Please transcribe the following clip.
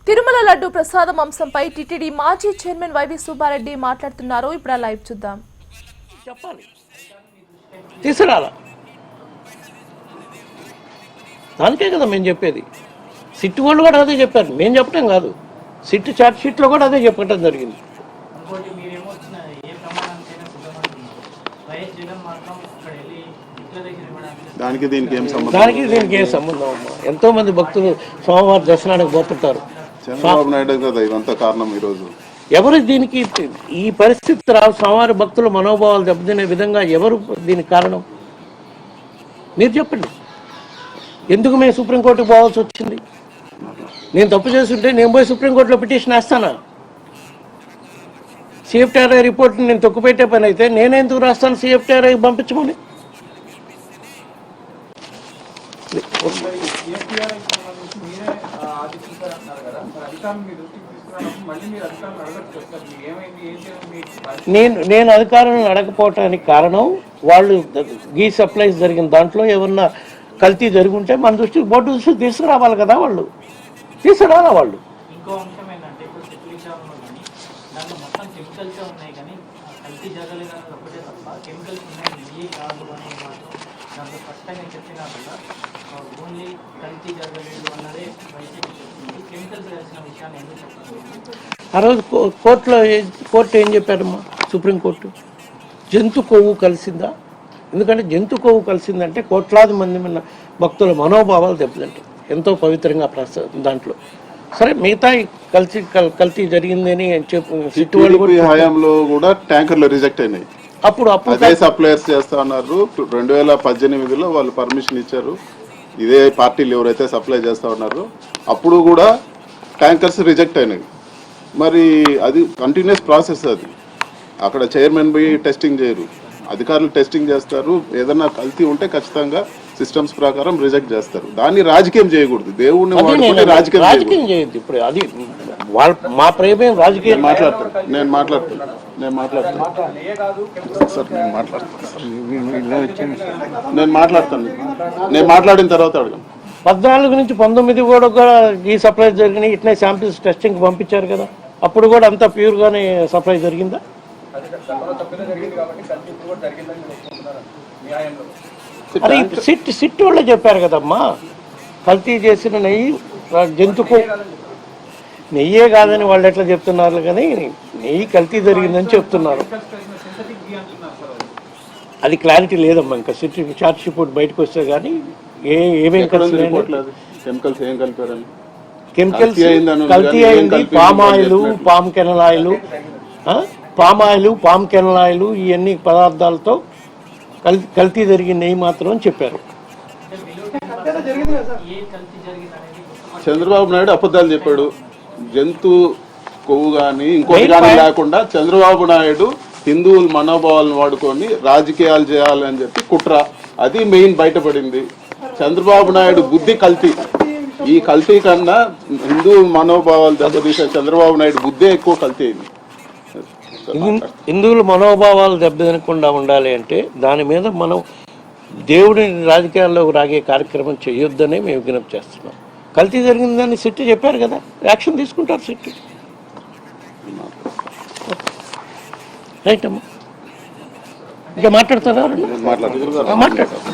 తిరుమల లడ్డు ప్రసాదం అంశంపై టీటీడీ మాజీ చైర్మన్ వైవి సుబ్బారెడ్డి మాట్లాడుతున్నారు. ఇప్పుడు ఆ లైవ్ చూద్దాం. చెప్పాలి తీసుకురాలా దానికే కదా మేము చెప్పేది. సిట్ వాళ్ళు కూడా అదే చెప్పారు, మేము చెప్పడం కాదు. సిట్ చార్జ్ షీట్లో కూడా అదే చెప్పడం జరిగింది. దానికి దీనికి ఏం సంబంధం అమ్మా? ఎంతో మంది భక్తులు సోమవారం దర్శనానికి పోతుంటారు. చంద్రబాబు నాయుడు కదా ఇదంతా కారణం. ఈరోజు ఎవరు దీనికి ఈ పరిస్థితి రావు? సోమవారి భక్తుల మనోభావాలు దెబ్బతినే విధంగా ఎవరు దీనికి కారణం? మీరు చెప్పండి. ఎందుకు మేము సుప్రీంకోర్టుకు పోవాల్సి వచ్చింది? నేను తప్పు చేస్తుంటే నేను పోయి సుప్రీంకోర్టులో పిటిషన్ వేస్తానా? సిఎఫ్టీఆర్ఐ రిపోర్ట్ని నేను తొక్కుపెట్టే పని అయితే నేనెందుకు రాస్తాను సిఎఫ్టీఆర్ఐ పంపించమని? నేను అధికారులను అడగపోవటానికి కారణం వాళ్ళు గీ సప్లైస్ జరిగిన దాంట్లో ఏమన్నా కల్తీ జరిగి ఉంటే మన దృష్టికి బోర్డు దృష్టికి తీసుకురావాలి కదా. వాళ్ళు తీసుకురాలా. వాళ్ళు ఆ రోజు కోర్టు ఏం చెప్పారమ్మా? సుప్రీంకోర్టు జంతు కొవ్వు కలిసిందా? ఎందుకంటే జంతు కొవ్వు కలిసిందంటే కోట్లాది మంది మన భక్తుల మనోభావాలు దెబ్బతింటాయి. ఎంతో పవిత్రంగా దాంట్లో సరే మిగతా కల్తీ జరిగిందని చెప్పి హయాంలో కూడా ట్యాంకర్లు రిజెక్ట్ అయినాయి. అప్పుడు అదే సప్లైర్స్ చేస్తా ఉన్నారు. 2018లో వాళ్ళు పర్మిషన్ ఇచ్చారు. ఇదే పార్టీలు ఎవరైతే సప్లై చేస్తా ఉన్నారో అప్పుడు కూడా ట్యాంకర్స్ రిజెక్ట్ అయినాయి. మరి అది కంటిన్యూస్ ప్రాసెస్. అది అక్కడ చైర్మన్ పోయి టెస్టింగ్ చేయరు, అధికారులు టెస్టింగ్ చేస్తారు. ఏదన్నా కల్తీ ఉంటే ఖచ్చితంగా సిస్టమ్స్ ప్రకారం రిజెక్ట్ చేస్తారు. దాన్ని రాజకీయం చేయకూడదు. దేవుడిని రాజకీయం చేయొద్దు. ఇప్పుడు అది మా ప్రేమే రాజకీయం. నేను మాట్లాడతాను సార్. నేను మాట్లాడిన తర్వాత అడగను. 14 నుంచి 19 కూడా ఈ సప్లై జరిగినాయి. ఇట్లా శాంపిల్స్ టెస్టింగ్ పంపించారు కదా. అప్పుడు కూడా అంతా ప్యూర్ గానే సప్లై జరిగిందా? అది సిట్ వాళ్ళే చెప్పారు కదమ్మా. కల్తీ చేసిన నెయ్యి నెయ్యే కాదని వాళ్ళు ఎట్లా చెప్తున్నారు, కానీ నెయ్యి కల్తీ జరిగిందని చెప్తున్నారు. అది క్లారిటీ లేదమ్మా. ఇంకా సిట్ చార్జ్ రిపోర్ట్ బయటకు వస్తే కానీ ఏమేమి కెమికల్స్ కల్తీ అయింది. పామ్ కెనల్ ఆయిల్ ఇవన్నీ పదార్థాలతో కల్తీ జరిగిన నెయ్యి మాత్రం అని చెప్పారు. చంద్రబాబు నాయుడు అబద్ధాలు చెప్పాడు. జంతు కొవ్వు కానీ ఇంకోటి కానీ లేకుండా చంద్రబాబు నాయుడు హిందువుల మనోభావాలను వాడుకొని రాజకీయాలు చేయాలని చెప్పి కుట్ర. అది మెయిన్ బయటపడింది. చంద్రబాబు నాయుడు బుద్ధి కల్తీ. ఈ కల్తీ కన్నా హిందూ మనోభావాలు దెబ్బతీసే చంద్రబాబు నాయుడు బుద్ధి ఎక్కువ కల్తీ అయింది. హిందువుల మనోభావాలు దెబ్బతినకుండా ఉండాలి అంటే దాని మీద మనం దేవుడిని రాజకీయాల్లోకి రాగే కార్యక్రమం చేయొద్దనే మేము విజ్ఞప్తి చేస్తున్నాం. కల్తీ జరిగిందని సిట్ చెప్పారు కదా, యాక్షన్ తీసుకుంటారు సిట్. రైట్ అమ్మా. ఇంకా మాట్లాడుతున్నారు. మాట్లాడతారు.